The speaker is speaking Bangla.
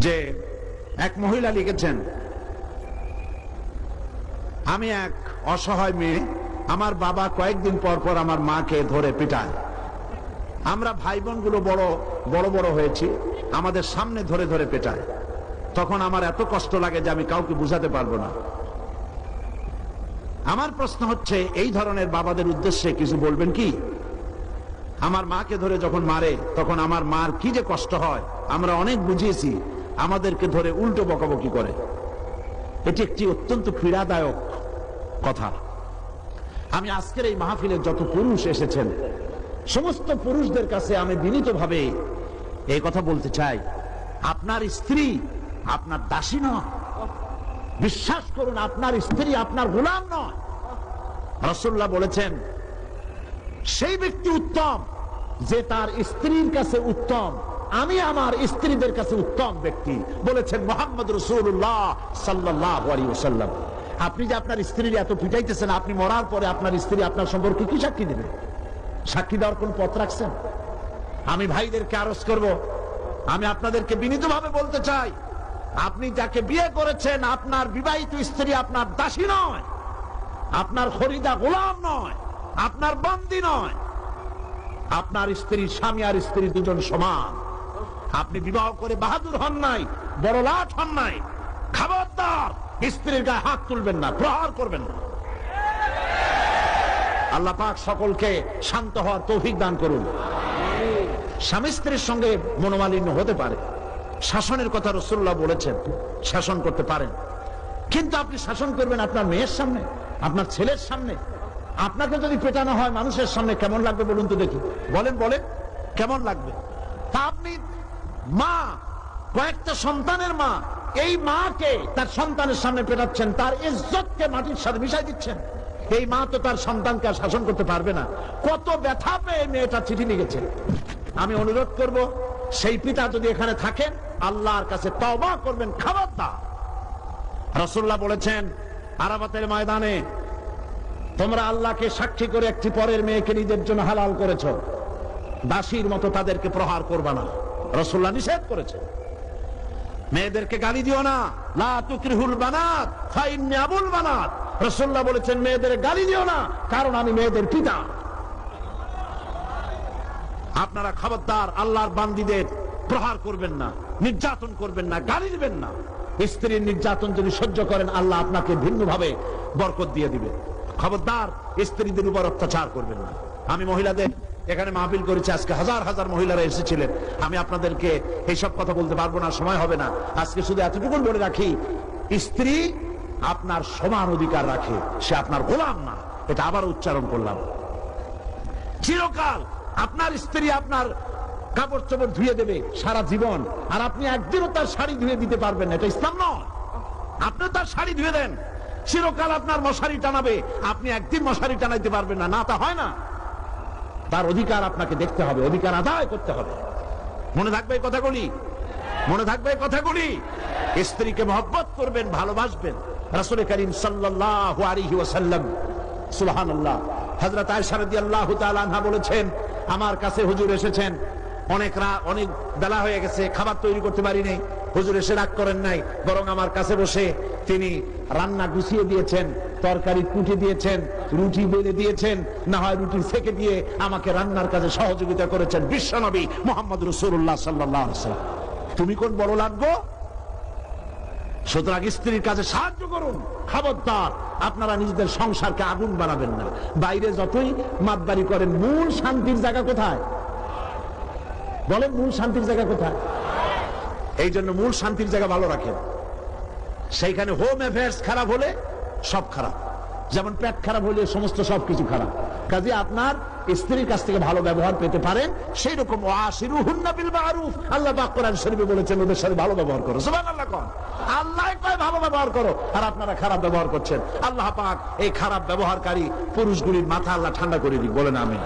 যে এক মহিলা লিখেছেন, আমি এক অসহায় মেয়ে, আমার বাবা কয়েকদিন পর পর আমার মাকে ধরে পিটায়। আমরা ভাই বোন গুলো বড় বড় হয়েছি, আমাদের সামনে ধরে ধরে পেটায়। তখন আমার এত কষ্ট লাগে যে আমি কাউকে বুঝাতে পারবো না। আমার প্রশ্ন হচ্ছে, এই ধরনের বাবাদের উদ্দেশ্যে কিছু বলবেন কি? আমার মাকে ধরে যখন মারে তখন আমার মার কি যে কষ্ট হয় আমরা অনেক বুঝিয়েছি, আমাদেরকে ধরে উল্টো বকাবকি করে। এটি একটি অত্যন্ত পীড়াদায়ক কথা। আমি আজকের এই মাহফিলে যত পুরুষ এসেছেন সমস্ত পুরুষদের কাছে আমি বিনীতভাবে এই কথা বলতে চাই, আপনার স্ত্রী আপনার দাসী নয়। বিশ্বাস করুন, আপনার স্ত্রী আপনার গোলাম নয়। রাসূলুল্লাহ বলেছেন, সেই ব্যক্তি উত্তম যে তার স্ত্রীর কাছে উত্তম। আমি আমার স্ত্রীদের কাছে উত্তম ব্যক্তি, বলেছেন মুহাম্মদ রাসূলুল্লাহ সাল্লাল্লাহু আলাইহি ওয়াসাল্লাম। আপনি যে আপনার স্ত্রীর এত পিটাইতেছেন, আপনি মরার পরে আপনার স্ত্রী আপনার সম্পর্কে কি সাক্ষী দেবে? সাক্ষী দেওয়ার কোন পথ রাখছেন? আমি ভাইদেরকে আরজ করব, আমি আপনাদেরকে বিনীতভাবে বলতে চাই, আপনি যাকে বিয়ে করেছেন আপনার বিবাহিত স্ত্রী আপনার দাসী নয়, আপনার খরিদা গোলাম নয়, আপনার বন্দী নয়। আপনার স্ত্রী, স্বামী আর স্ত্রী দুজন সমান। আপনি বিবাহ করে বাহাদুর হন নাই, বড় লাট হন নাই। খবরদার স্ত্রীর গায়ে হাত তুলবেন না, প্রহার করবেন না। আল্লাহ পাক সকলকে শান্ত হওয়ার তৌফিক দান করুন। স্বামী স্ত্রীর সঙ্গে মনোমালিন্য হতে পারে, শাসনের কথা রাসূলুল্লাহ বলেছেন, শাসন করতে পারেন। কিন্তু আপনি শাসন করবেন আপনার মেয়ের সামনে, আপনার ছেলের সামনে? আপনাকে যদি পেটানো হয় মানুষের সামনে কেমন লাগবে বলুন তো দেখি, বলেন বলেন কেমন লাগবে? তা আপনি মা, কয়েকটা সন্তানের মা, এই মাকে তার সন্তানের সামনে পেটাচ্ছেন, তার ইজ্জতকে মাটির সাথে মিশাই দিচ্ছেন। এই মা তো তার সন্তানকে আর শাসন করতে পারবে না। কত ব্যথা পেয়ে মেয়েটা চিঠি লিখেছে। আমি অনুরোধ করব, সেই পিতা যদি এখানে থাকেন আল্লাহর কাছে তওবা করবেন, খবরদার। রাসূলুল্লাহ বলেছেন আরাফাতের ময়দানে, তোমরা আল্লাহকে সাক্ষী করে একটি পরের মেয়েকে নিজের জন্য হালাল করেছো, দাসীর মতো তাদেরকে প্রহার করবা না। রাসূলুল্লাহ নিষেধ করেছে। মেয়েদেরকে গালি দিও না, লা তুকরিহুল বানাত ফাইন্নী আবুল বানাত। রাসূলুল্লাহ বলেছেন মেয়েদের গালি দিও না, কারণ আমি মেয়েদের পিতা। আপনারা খবরদার আল্লাহর বান্দীদের প্রহার করবেন না, নির্যাতন করবেন না, গালি দিবেন না। স্ত্রীর নির্যাতন যদি সহ্য করেন আল্লাহ আপনাকে ভিন্নভাবে বরকত দিয়ে দিবে। খবরদার স্ত্রীদের উপর অত্যাচার করবেন না। আমি মহিলাদের এখানে মাহফিল করেছি, আজকে হাজার হাজার মহিলারা এসেছিলেন। আমি আপনাদেরকে এইসব কথা বলতে পারবো না, সময় হবে না। আজকে শুধু এতটুকু বলে রাখি, স্ত্রী আপনার সমান অধিকার রাখে, সে আপনার গোলাম না। এটা আবার উচ্চারণ করলাম। চিরকাল আপনার স্ত্রী আপনার কাপড় চোপড় ধুয়ে দেবে সারা জীবন, আর আপনি একদিনও তার শাড়ি ধুয়ে দিতে পারবেন না। এটা ইসলাম নয়। আপনি তার শাড়ি ধুয়ে দেন, চিরকাল আপনার মশারি টানাবে, আপনি একদিন মশারি টানাইতে পারবেন না, না তা হয় না। তার অধিকার আপনাকে দেখতে হবে, অধিকার আদায় করতে হবে। মনে থাকবে এই কথাগুলি, মনে থাকবে এই কথাগুলি। স্ত্রীকে মহব্বত করবেন, ভালোবাসবেন। রাসূল করিম সাল্লাল্লাহু আলাইহি ওয়াসাল্লাম, সুবহানাল্লাহ, হযরত আয়েশা রাদিয়াল্লাহু তাআলা আনহা বলেছেন, আমার কাছে হুজুর এসেছেন, অনেক বেলা হয়ে গেছে, খাবার তৈরি করতে পারি নাই। হুজুর এসে রাগ করেন নাই, বরং আমার কাছে বসে তিনি রান্না গুছিয়ে দিয়েছেন, তরকারি কুটে দিয়েছেন, রুটি বেলে দিয়েছেন, না হয় রুটি সেকে দিয়ে আমাকে রান্নার কাজে সহযোগিতা করেছেন। বিশ্বনবী মুহাম্মদ রাসূলুল্লাহ সাল্লাল্লাহু আলাইহি ওয়াসাল্লাম। তুমি কোন বড় লাগবো? সুতরাং স্ত্রীর কাজে সাহায্য করুন। খবরদার আপনারা নিজেদের সংসারকে আগুন বানাবেন না। বাইরে যতই মাতবাড়ি করেন, মূল শান্তির জায়গা কোথায় বলেন? মূল শান্তির জায়গা কোথায়? এই জন্য মূল শান্তির জায়গা ভালো রাখেন। সেইখানে হোম অ্যাফেয়ার্স খারাপ হলে সব খারাপ। যেমন পেট খারাপ হলে সমস্ত সবকিছু খারাপ। কাজে আপনার স্ত্রীর কাছ থেকে ভালো ব্যবহার পেতে পারেন, সেই রকম ওয়াশিরুহুন্না বিল মারুফ। আল্লাহ পাক কোরআন শরীফে বলেছেন ওদের সাথে ভালো ব্যবহার করো। সুবহানাল্লাহ কোন আল্লাহ কয় ভালো ব্যবহার করো, আর আপনারা খারাপ ব্যবহার করছেন। আল্লাহ পাক এই খারাপ ব্যবহারকারী পুরুষগুলির মাথা আল্লাহ ঠান্ডা করে দিক, বলেন আমিন।